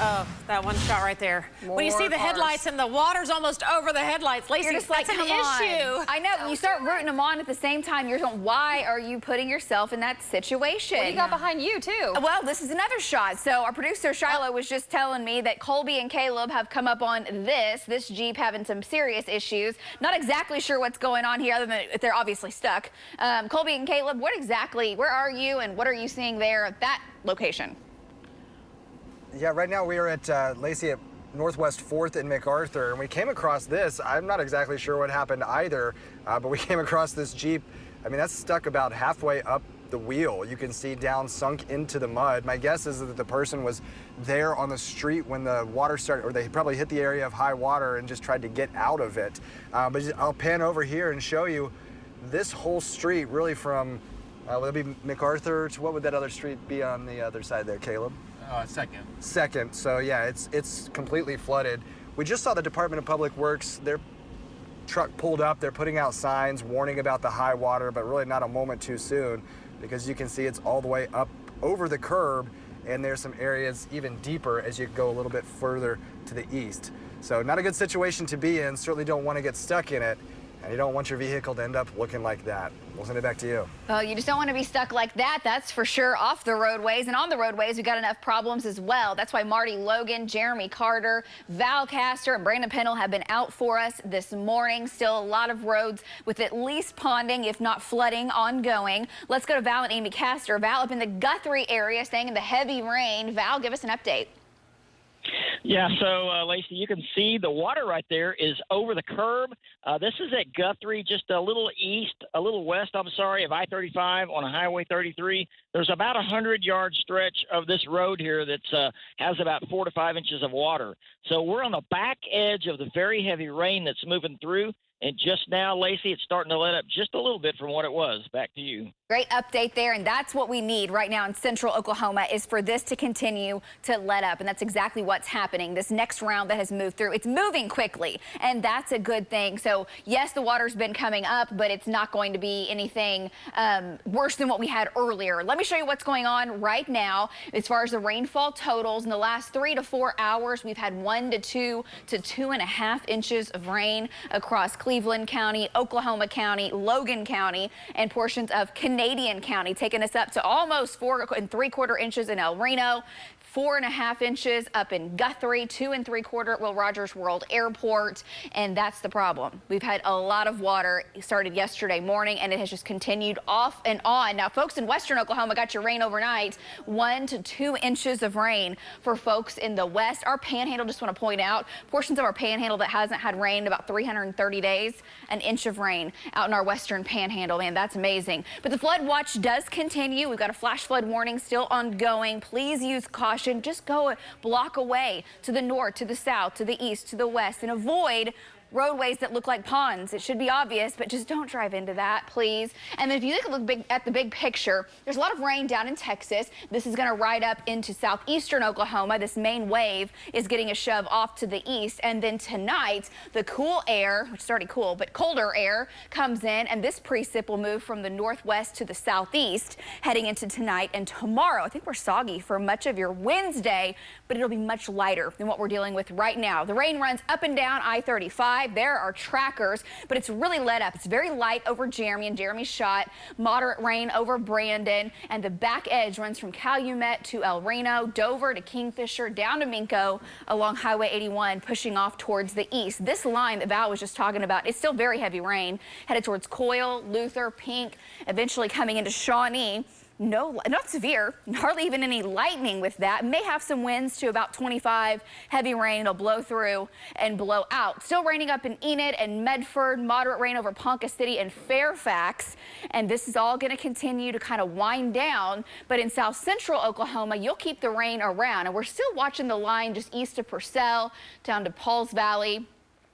Oh, that one shot right there. When you see the headlights and the water's almost over the headlights, Lacey, you're just like, that's an issue. I know. When you start rooting them on at the same time, you're going, why are you putting yourself in that situation? What do you got behind you, too? Well, this is another shot. So our producer, Shiloh, was just telling me that Colby and Caleb have come up on this Jeep having some serious issues. Not exactly sure what's going on here, other than they're obviously stuck. Colby and Caleb, where are you, and what are you seeing there at that location? Yeah, right now we are at Lacey at Northwest 4th and MacArthur, and we came across this. I'm not exactly sure what happened either, but we came across this Jeep. I mean, that's stuck about halfway up the wheel. You can see down, sunk into the mud. My guess is that the person was there on the street when the water started, or they probably hit the area of high water and just tried to get out of it. But I'll pan over here and show you this whole street, really from, would it be MacArthur to, what would that other street be on the other side there, Caleb? Second. So yeah, it's completely flooded. We just saw the Department of Public Works. Their truck pulled up. They're putting out signs warning about the high water, but really not a moment too soon, because you can see it's all the way up over the curb, and there's some areas even deeper as you go a little bit further to the east. So not a good situation to be in. Certainly don't want to get stuck in it, and you don't want your vehicle to end up looking like that. We'll send it back to you. Well, you just don't want to be stuck like that, that's for sure, off the roadways. And on the roadways, we've got enough problems as well. That's why Marty Logan, Jeremy Carter, Val Castor, and Brandon Pennell have been out for us this morning. Still a lot of roads with at least ponding, if not flooding, ongoing. Let's go to Val and Amy Castor. Val, up in the Guthrie area, staying in the heavy rain. Val, give us an update. Yeah, so, Lacey, you can see the water right there is over the curb. This is at Guthrie, just a little west, of I-35 on Highway 33. There's about a 100-yard stretch of this road here that has about 4 to 5 inches of water. So we're on the back edge of the very heavy rain that's moving through. And just now, Lacey, it's starting to let up just a little bit from what it was. Back to you. Great update there, and that's what we need right now in central Oklahoma, is for this to continue to let up, and that's exactly what's happening. This next round that has moved through, it's moving quickly, and that's a good thing. So yes, the water's been coming up, but it's not going to be anything worse than what we had earlier. Let me show you what's going on right now as far as the rainfall totals. In the last 3 to 4 hours, we've had 1 to 2 to 2.5 inches of rain across Cleveland County, Oklahoma County, Logan County, and portions of Canadian County, taking us up to almost 4 3/4 inches in El Reno. 4.5 inches up in Guthrie, 2 3/4 at Will Rogers World Airport, and that's the problem. We've had a lot of water. It started yesterday morning, and it has just continued off and on. Now, folks in western Oklahoma got your rain overnight, 1 to 2 inches of rain for folks in the west. Our panhandle, just want to point out, portions of our panhandle that hasn't had rain in about 330 days, an inch of rain out in our western panhandle. Man, that's amazing. But the flood watch does continue. We've got a flash flood warning still ongoing. Please use caution. Just go a block away to the north, to the south, to the east, to the west, and avoid roadways that look like ponds. It should be obvious, but just don't drive into that, please. And then if you look at the big picture, there's a lot of rain down in Texas. This is going to ride up into southeastern Oklahoma. This main wave is getting a shove off to the east. And then tonight, the cool air, which is already cool, but colder air comes in, and this precip will move from the northwest to the southeast heading into tonight and tomorrow. I think we're soggy for much of your Wednesday, but it'll be much lighter than what we're dealing with right now. The rain runs up and down I-35. There are trackers, but it's really let up. It's very light over Jeremy and Jeremy's shot, moderate rain over Brandon, and the back edge runs from Calumet to El Reno, Dover to Kingfisher, down to Minco along Highway 81, pushing off towards the east. This line that Val was just talking about is still very heavy rain, headed towards Coyle, Luther, Pink, eventually coming into Shawnee. No, not severe, hardly even any lightning with that. May have some winds to about 25. Heavy rain, it'll blow through and blow out. Still raining up in Enid and Medford, moderate rain over Ponca City and Fairfax. And this is all going to continue to kind of wind down. But in south central Oklahoma, you'll keep the rain around. And we're still watching the line just east of Purcell down to Pauls Valley.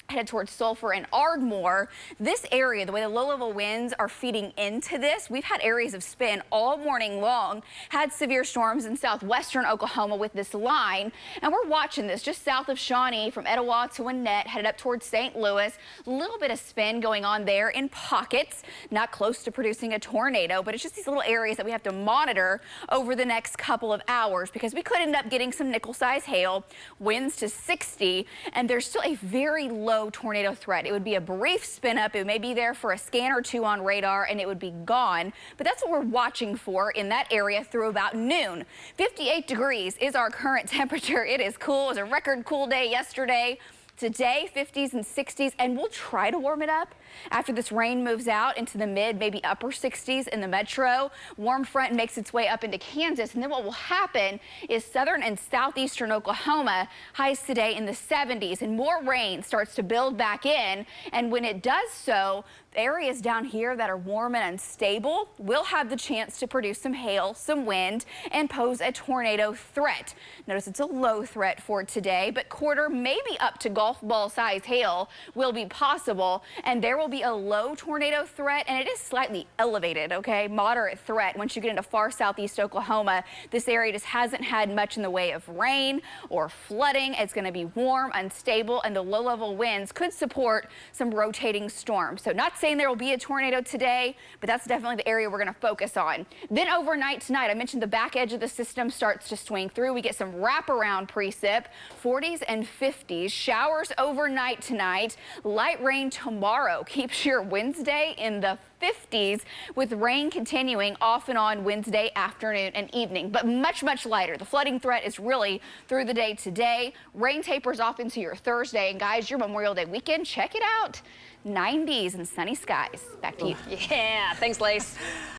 headed towards Sulphur and Ardmore. This area, the way the low-level winds are feeding into this, we've had areas of spin all morning long, had severe storms in southwestern Oklahoma with this line, and we're watching this just south of Shawnee from Etowah to Winnett, headed up towards St. Louis. A little bit of spin going on there in pockets, not close to producing a tornado, but it's just these little areas that we have to monitor over the next couple of hours because we could end up getting some nickel-size hail, winds to 60, and there's still a very low tornado threat. It would be a brief spin up. It may be there for a scan or two on radar and it would be gone. But that's what we're watching for in that area through about noon. 58 degrees is our current temperature. It is cool. It was a record cool day yesterday. Today, 50s and 60s, and we'll try to warm it up after this rain moves out into the mid, maybe upper 60s in the metro. Warm front makes its way up into Kansas, and then what will happen is southern and southeastern Oklahoma, highs today in the 70s, and more rain starts to build back in, and when it does so, areas down here that are warm and unstable will have the chance to produce some hail, some wind, and pose a tornado threat. Notice it's a low threat for today, but quarter, maybe up to golf ball size hail will be possible, and there will be a low tornado threat, and it is slightly elevated, okay? Moderate threat. Once you get into far southeast Oklahoma, this area just hasn't had much in the way of rain or flooding. It's going to be warm, unstable, and the low-level winds could support some rotating storms. So not saying there will be a tornado today, but that's definitely the area we're going to focus on. Then overnight tonight, I mentioned the back edge of the system starts to swing through. We get some wraparound precip, 40s and 50s, showers overnight tonight, light rain tomorrow. Keeps your Wednesday in the 50s with rain continuing off and on Wednesday afternoon and evening, but much, much lighter. The flooding threat is really through the day today. Rain tapers off into your Thursday, and guys, your Memorial Day weekend, check it out. 90s and sunny skies. Back to you. Yeah, thanks, Lace.